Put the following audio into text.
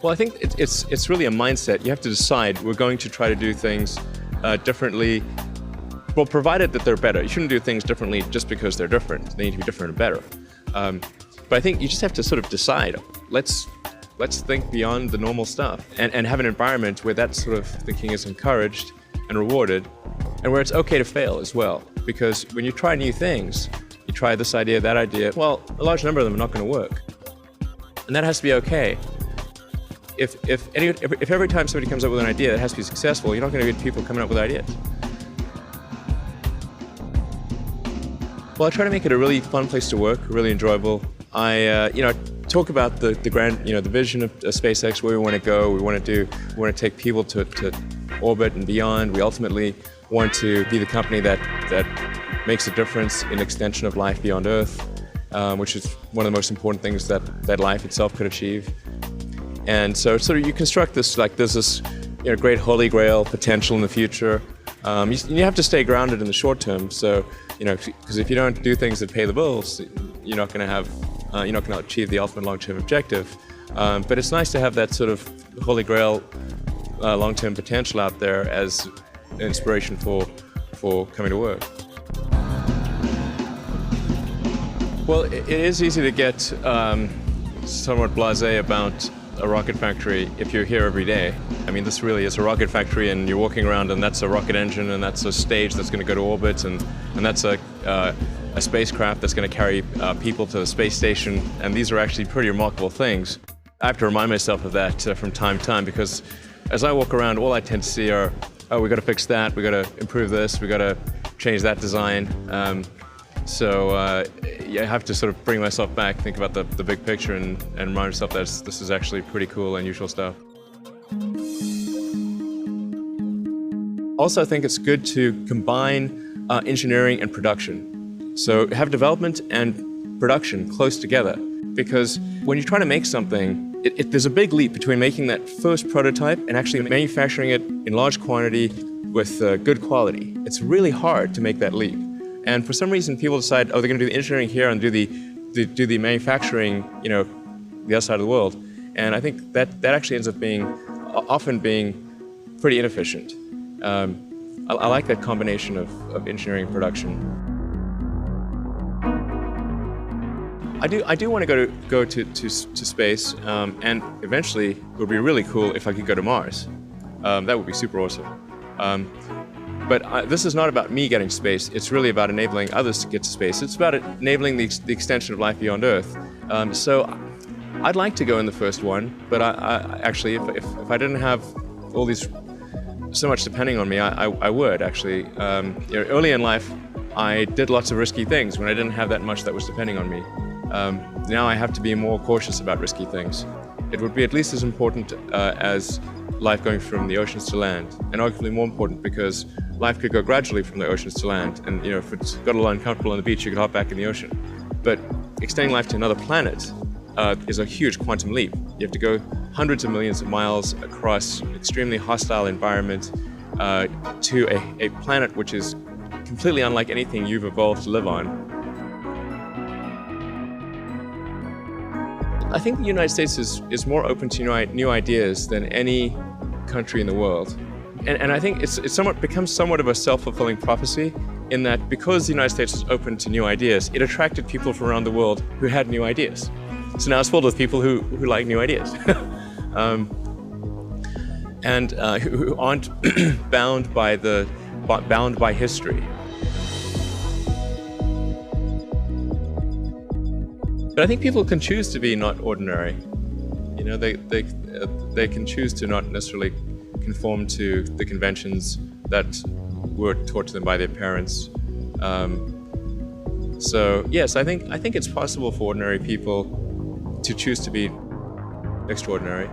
Well, I think it's really a mindset. You have to decide we're going to try to do things differently. Well, provided that they're better. You shouldn't do things differently just because they're different. They need to be different and better. But I think you just have to sort of decide. Let's think beyond the normal stuff and have an environment where that sort of thinking is encouraged and rewarded, and where it's okay to fail as well. Because when you try new things, you try this idea, that idea, well, a large number of them are not going to work. And that has to be okay. If every time somebody comes up with an idea that has to be successful, you're not going to get people coming up with ideas. Well, I try to make it a really fun place to work, really enjoyable. I talk about the grand, the vision of SpaceX, where we want to go. We want to take people to orbit and beyond. We ultimately want to be the company that makes a difference in extension of life beyond Earth, which is one of the most important things that life itself could achieve. And so sort of you construct this like there's this great holy grail potential in the future. You have to stay grounded in the short term. So because if you don't do things that pay the bills, you're not going to achieve the ultimate long-term objective. But it's nice to have that sort of holy grail long-term potential out there as an inspiration for coming to work. Well, it is easy to get somewhat blasé about a rocket factory if you're here every day. I mean, this really is a rocket factory, and you're walking around, and that's a rocket engine, and that's a stage that's going to go to orbit, and that's a spacecraft that's going to carry people to the space station, and these are actually pretty remarkable things. I have to remind myself of that from time to time, because as I walk around, all I tend to see are, oh, we got to fix that, we got to improve this, we got to change that design. So I have to sort of bring myself back, think about the big picture, and remind myself that this is actually pretty cool, unusual stuff. Also, I think it's good to combine engineering and production. So have development and production close together, because when you're trying to make something, there's a big leap between making that first prototype and actually manufacturing it in large quantity with good quality. It's really hard to make that leap. And for some reason, people decide, oh, they're going to do the engineering here and do the manufacturing, the other side of the world. And I think that actually ends up often being pretty inefficient. I like that combination of engineering and production. I do want to go to space, and eventually it would be really cool if I could go to Mars. That would be super awesome. But this is not about me getting to space. It's really about enabling others to get to space. It's about enabling the extension of life beyond Earth. So I'd like to go in the first one, but I actually, if I didn't have all these so much depending on me, I would actually. Early in life, I did lots of risky things when I didn't have that much that was depending on me. Now I have to be more cautious about risky things. It would be at least as important as life going from the oceans to land, and arguably more important because life could go gradually from the oceans to land, and if it's got a little uncomfortable on the beach, you could hop back in the ocean. But extending life to another planet is a huge quantum leap. You have to go hundreds of millions of miles across an extremely hostile environment to a planet which is completely unlike anything you've evolved to live on. I think the United States is more open to new ideas than any country in the world. And I think it's becomes somewhat of a self-fulfilling prophecy in that because the United States is open to new ideas, it attracted people from around the world who had new ideas. So now it's filled with people who like new ideas. And who aren't bound by history. But I think people can choose to be not ordinary. They can choose to not necessarily conform to the conventions that were taught to them by their parents. So yes, I think it's possible for ordinary people to choose to be extraordinary.